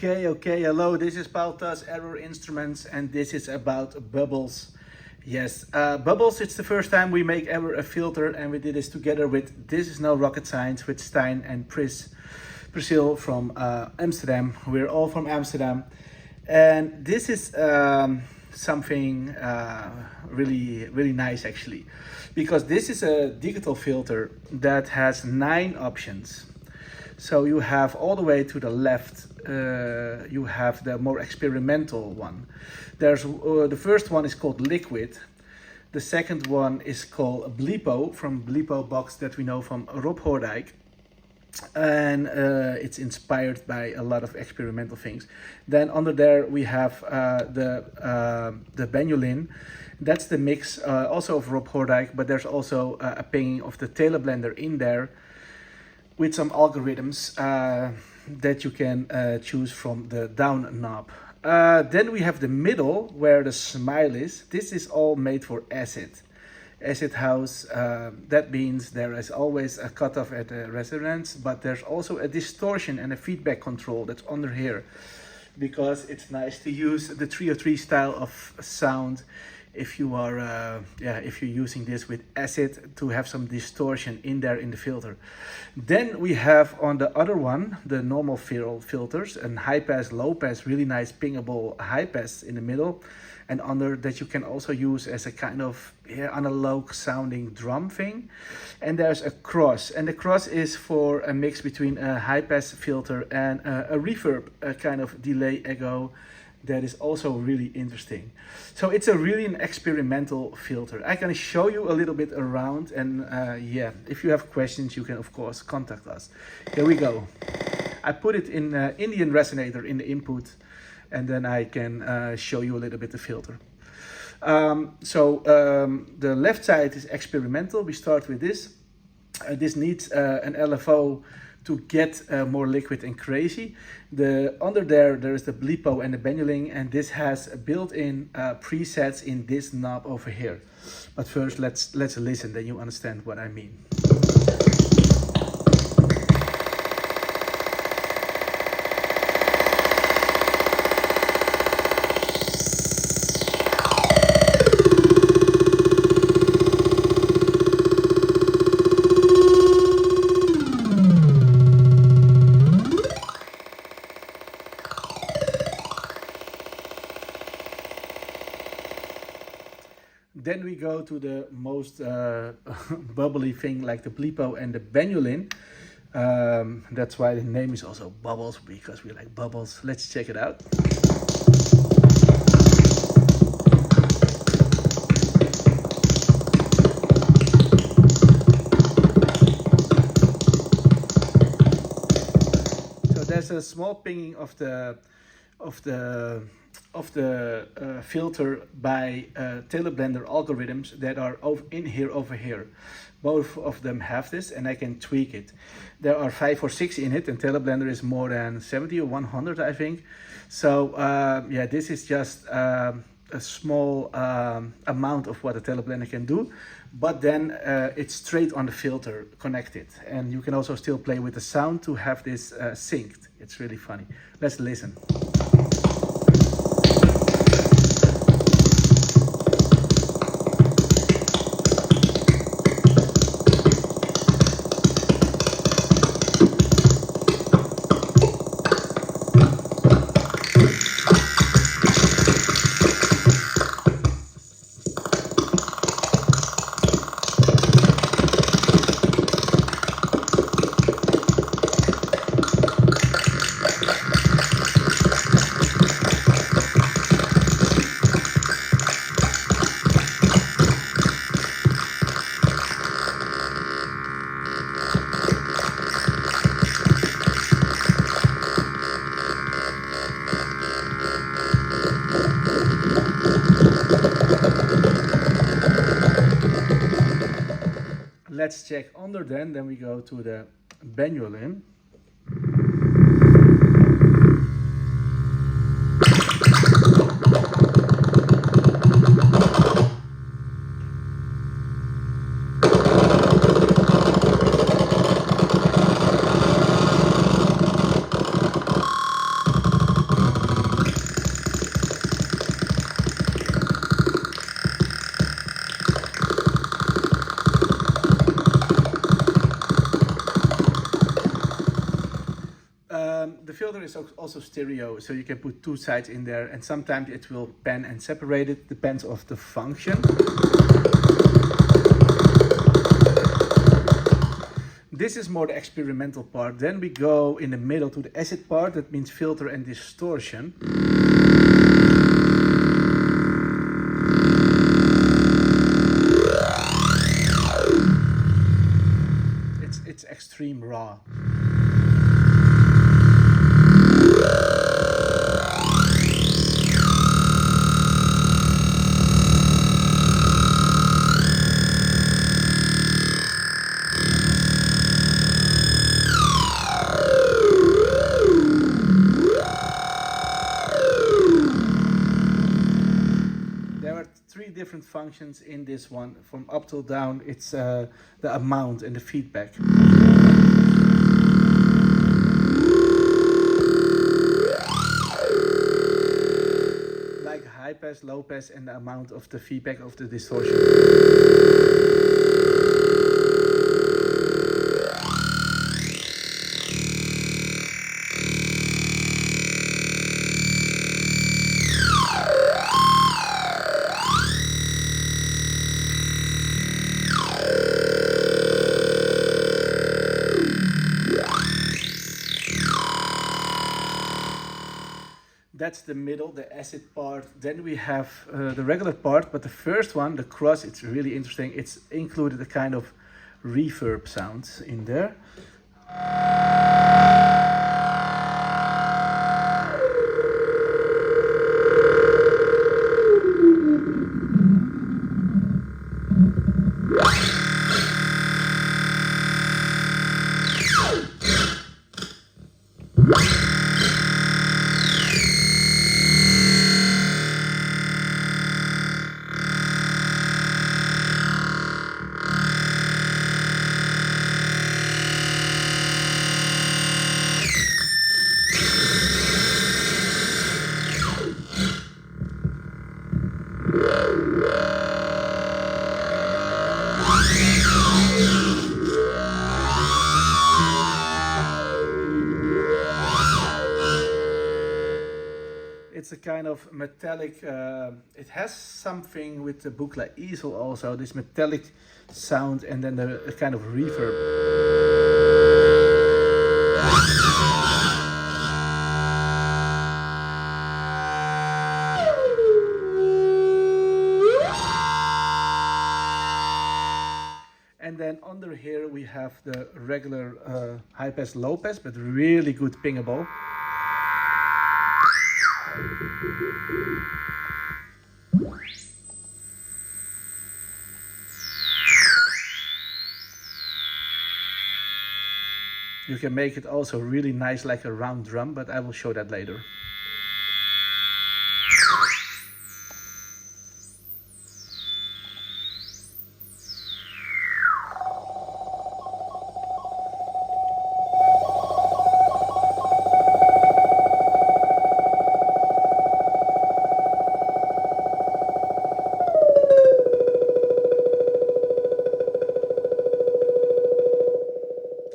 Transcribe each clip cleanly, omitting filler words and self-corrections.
Okay, hello, this is Baltas Error Instruments and this is about bubbles. Yes, bubbles, it's the first time we make ever a filter and we did this together with This Is No Rocket Science with Stijn and Priscil from Amsterdam. We're all from Amsterdam and this is something really nice actually, because this is a digital filter that has 9 options. So you have all the way to the left, you have the more experimental one. There's the first one is called Liquid. The second one is called Blipo, from Blipo box that we know from Rob Hoordijk. And it's inspired by a lot of experimental things. Then under there we have the Benulin. That's the mix also of Rob Hoordijk, but there's also a pinging of the Taylor blender in there, with some algorithms that you can choose from the down knob. Then we have the middle where the smile is. This is all made for acid house. That means there is always a cutoff at the resonance, but there's also a distortion and a feedback control that's under here, because it's nice to use the 303 style of sound if you are if you're using this with acid, to have some distortion in there in the filter. Then we have on the other one the normal filters, and high pass, low pass, really nice pingable high pass in the middle, and under that you can also use as a kind of analog sounding drum thing. And there's a cross, and the cross is for a mix between a high pass filter and a reverb, a kind of delay echo. That is also really interesting. So it's a really an experimental filter. I can show you a little bit around, and if you have questions, you can of course contact us. Here we go. I put it in Indian resonator in the input, and then I can show you a little bit the filter. The left side is experimental. We start with this. This needs an LFO to get more liquid and crazy. Under there is the Blipo and the Benulin, and this has built-in presets in this knob over here. But first let's listen, then you understand what I mean. Then we go to the most bubbly thing, like the Blipo and the Benulin. That's why the name is also Bubbles, because we like bubbles. Let's check it out. So there's a small pinging of the filter by Taylor blender algorithms that are over here. Both of them have this, and I can tweak it. There are 5 or 6 in it, and Taylor blender is more than 70 or 100, I think. So this is just a small amount of what a Taylor blender can do, but then it's straight on the filter connected, and you can also still play with the sound to have this synced. It's really funny. Let's listen. Let's check under then we go to the Benulin. The filter is also stereo, so you can put two sides in there, and sometimes it will pan and separate it, depends on the function. This is more the experimental part. Then we go in the middle to the acid part, that means filter and distortion. It's extreme raw. Different functions in this one. From up till down, it's the amount and the feedback. Like high pass, low pass, and the amount of the feedback of the distortion. That's the middle, the acid part. Then we have the regular part, but the first one, the cross, it's really interesting. It's included a kind of reverb sound in there. It's a kind of metallic, it has something with the Buchla easel also, this metallic sound, and then a kind of reverb. And then under here we have the regular high pass, low pass, but really good pingable. You can make it also really nice like a round drum, but I will show that later.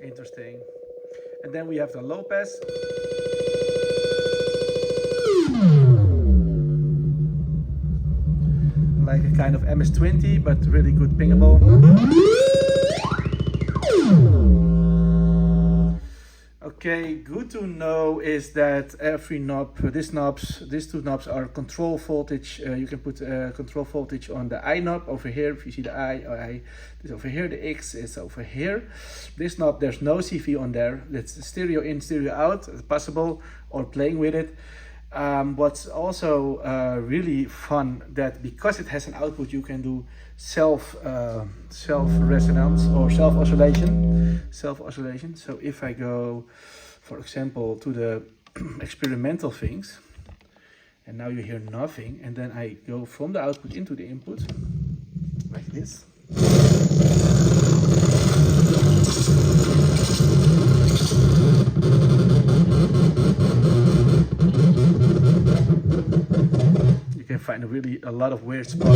Interesting. And then we have the low pass. Like a kind of MS-20, but really good pingable. Okay, good to know is that every knob, these two knobs are control voltage. You can put control voltage on the I knob over here. If you see the I is over here, the X is over here. This knob, there's no CV on there. That's stereo in, stereo out, it's possible, or playing with it. What's also really fun, that because it has an output, you can do self resonance or self oscillation. So if I go, for example, to the experimental things, and now you hear nothing, and then I go from the output into the input like this. You can find a lot of weird spots.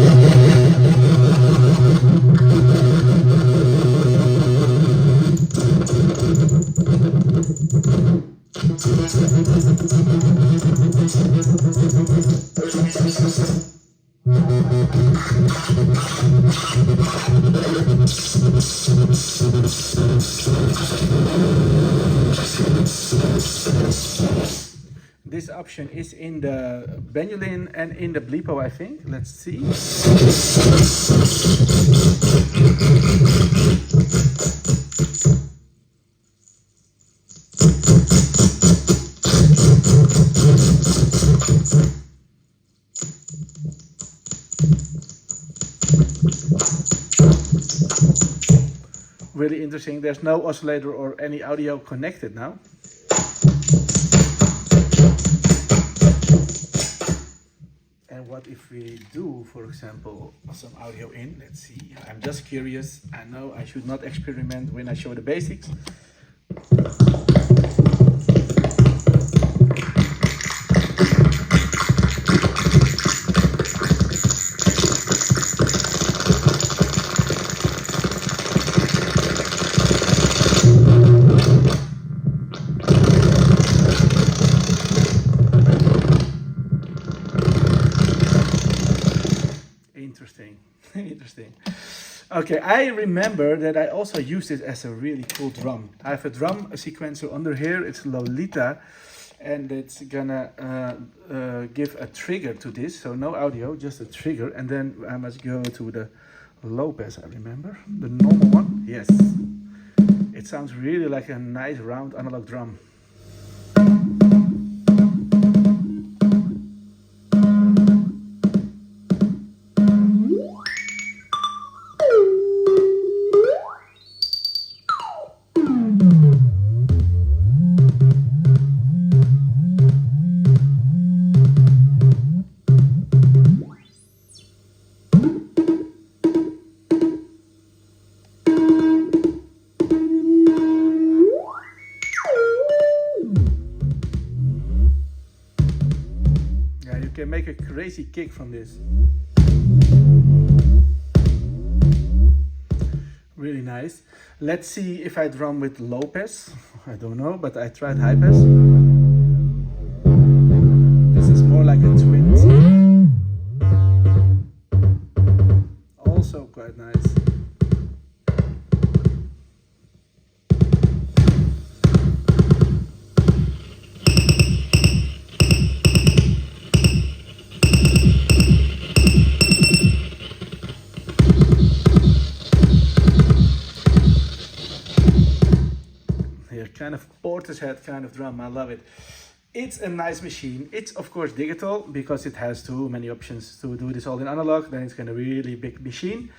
This option is in the Benulin and in the Bleepo, I think. Let's see. Really interesting. There's no oscillator or any audio connected now. And what if we do, for example, some audio in? Let's see. I'm just curious. I know I should not experiment when I show the basics. Interesting, interesting. Okay, I remember that I also use it as a really cool drum. I have a drum sequencer under here. It's Lolita, and it's gonna give a trigger to this. So no audio, just a trigger. And then I must go to the low pass. I remember the normal one. Yes, it sounds really like a nice round analog drum. You can make a crazy kick from this. Really nice. Let's see if I drum with low pass. I don't know, but I tried high pass. This is more like a twin. Also quite nice. Kind of Portishead kind of drum. I love it. It's a nice machine. It's of course digital because it has too many options to do this all in analog. Then it's kind of really big machine.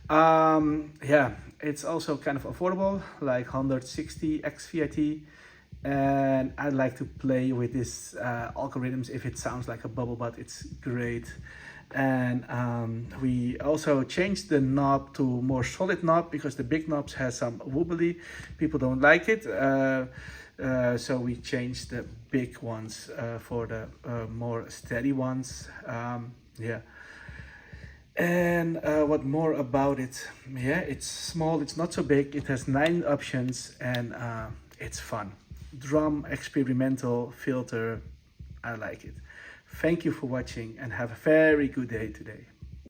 Yeah, it's also kind of affordable, like 160 XVIT. And I like to play with this algorithms if it sounds like a bubble, but it's great. And we also changed the knob to more solid knob because the big knobs has some wobbly. People don't like it. So we changed the big ones for the more steady ones. Yeah. And what more about it? Yeah, it's small, it's not so big. It has 9 options and it's fun. Drum, experimental, filter. I like it. Thank you for watching and have a very good day today.